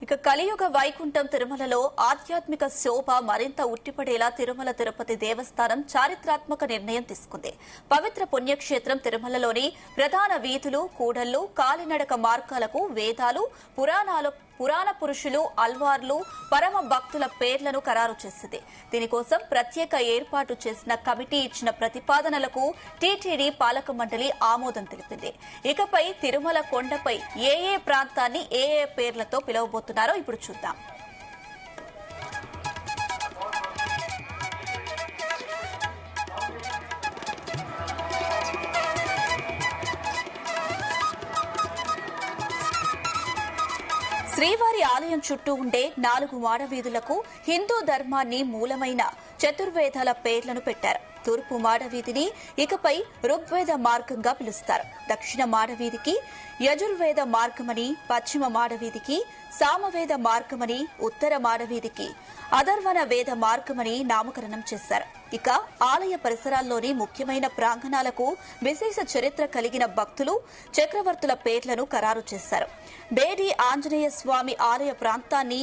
ఇక కలియుగ వైకుంఠం తిరుమలలో ఆధ్యాత్మిక శోభ మరింత ఉట్టిపడేలా తిరుమల తిరుపతి దేవస్థానం చారిత్రాత్మక నిర్ణయం తీసుకుంది. పవిత్ర పుణ్యక్షేత్రం తిరుమలలోని ప్రధాన వీధులు, కూడళ్లు, కాలినడక మార్గాలకు వేదాలు, పురాణ పురుషులు, అల్వార్లు, పరమ భక్తుల పేర్లను ఖరారు చేసింది. దీనికోసం ప్రత్యేక ఏర్పాటు చేసిన కమిటీ ఇచ్చిన ప్రతిపాదనలకు టీటీడీ పాలక మండలి ఆమోదం తెలిపింది. ఇకపై తిరుమల కొండపై ఏ ప్రాంతాన్ని ఏ పేర్లతో పిలువబోతున్నారో ఇప్పుడు చూద్దాం. శ్రీవారి ఆలయం చుట్టూ ఉండే 4 మాడవీధులకు హిందూ ధర్మాన్ని మూలమైన చతుర్వేదాల పేర్లను పెట్టారు. తూర్పు మాడవీధిని ఇకపై ఋగ్వేద మార్గంగా పిలుస్తారు. దక్షిణ మాడవీధికి యజుర్వేద మార్గమని, పశ్చిమ మాడవీధికి సామవేద మార్గమని, ఉత్తర మాడవీధికి అధర్వణ వేద మార్గమని నామకరణం చేశారు. ఇక ఆలయ పరిసరాల్లోని ముఖ్యమైన ప్రాంగణాలకు విశేష చరిత్ర కలిగిన భక్తులు, చక్రవర్తుల పేర్లను ఖరారు చేశారు. బేడి ఆంజనేయ స్వామి ఆలయ ప్రాంతాన్ని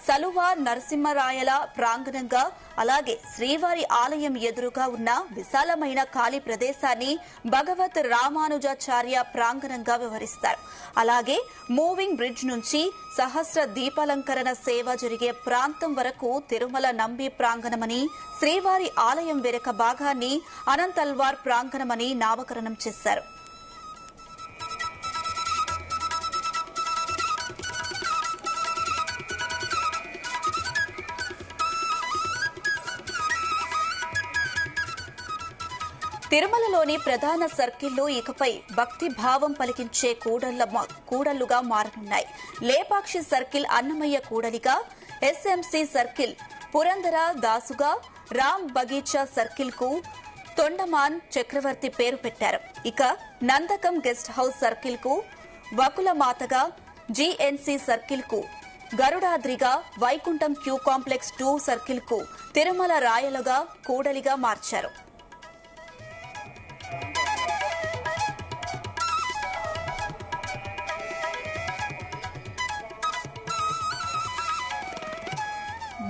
సలువ నరసింహరాయల ప్రాంగణంగా, అలాగే శ్రీవారి ఆలయం ఎదురుగా ఉన్న విశాలమైన ఖాళీ ప్రదేశాన్ని భగవత్ రామానుజాచార్య ప్రాంగణంగా వ్యవహరిస్తారు. అలాగే మూవింగ్ బ్రిడ్జ్ నుంచి సహస్ర దీపాలంకరణ సేవ జరిగే ప్రాంతం వరకు తిరుమల నంబి ప్రాంగణమని, శ్రీవారి ఆలయం వెనుక భాగాన్ని అనంతల్వార్ ప్రాంగణమని నామకరణం చేశారు. తిరుమలలోని ప్రధాన సర్కిళ్లు ఇకపై భక్తి భావం పలికించే కూడళ్లుగా మారనున్నాయి. లేపాక్షి సర్కిల్ అన్నమయ్య కూడలిగా, ఎస్ఎంసీ సర్కిల్ పురందర దాసుగా, రామ్ బగీచా సర్కిల్ కు తొండమాన్ చక్రవర్తి పేరు పెట్టారు. ఇక నందకం గెస్ట్ హౌస్ సర్కిల్ కు వకులమాతగా, జీఎన్సీ సర్కిల్ కు గరుడాద్రిగా, వైకుంఠం క్యూ కాంప్లెక్స్ 2 సర్కిల్ కు తిరుమల రాయలుగా కూడలిగా మార్చారు.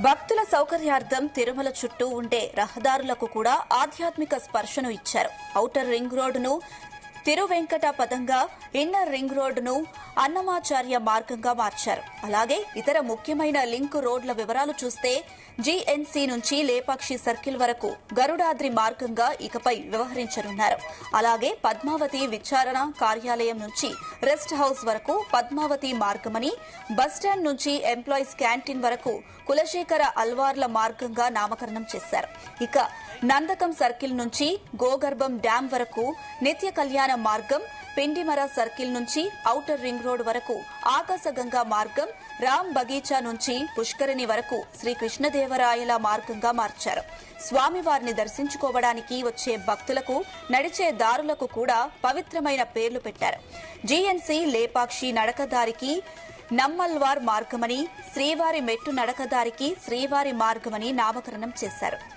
భక్తుల సౌకర్యార్థం తిరుమల చుట్టూ ఉండే రహదారులకు కూడా ఆధ్యాత్మిక స్పర్శను ఇచ్చారు. ఔటర్ రింగ్ రోడ్డును తిరువెంకటపదంగా, ఇన్నర్ రింగ్ రోడ్డును అన్నమాచార్య మార్గంగా మార్చారు. అలాగే ఇతర ముఖ్యమైన లింక్ రోడ్ల వివరాలు చూస్తే జీఎన్సీ నుంచి లేపాక్షి సర్కిల్ వరకు గరుడాద్రి మార్గంగా ఇకపై వ్యవహరించనున్నారు. అలాగే పద్మావతి విచారణ కార్యాలయం నుంచి రెస్ట్ హౌస్ వరకు పద్మావతి మార్గమని, బస్టాండ్ నుంచి ఎంప్లాయీస్ క్యాంటీన్ వరకు కులశేఖర అల్వార్ల మార్గంగా నామకరణం చేశారు. ఇక నందకం సర్కిల్ నుంచి గోగర్భం డ్యాం వరకు నిత్య కళ్యాణ మార్గం, పిండిమర సర్కిల్ నుంచి ఔటర్ రింగ్ రోడ్ వరకు ఆకాశగంగా మార్గం, రామ్ బగీచా నుంచి పుష్కరిణి వరకు శ్రీకృష్ణదేవరాయల మార్గంగా మార్చారు. స్వామివారిని దర్శించుకోవడానికి వచ్చే భక్తులకు నడిచే దారులకు కూడా పవిత్రమైన పేర్లు పెట్టారు. జీఎన్సీ లేపాక్షి నడకదారికి నమ్మల్వార్ మార్గమని, శ్రీవారి మెట్టు నడకదారికి శ్రీవారి మార్గమని నామకరణం చేశారు.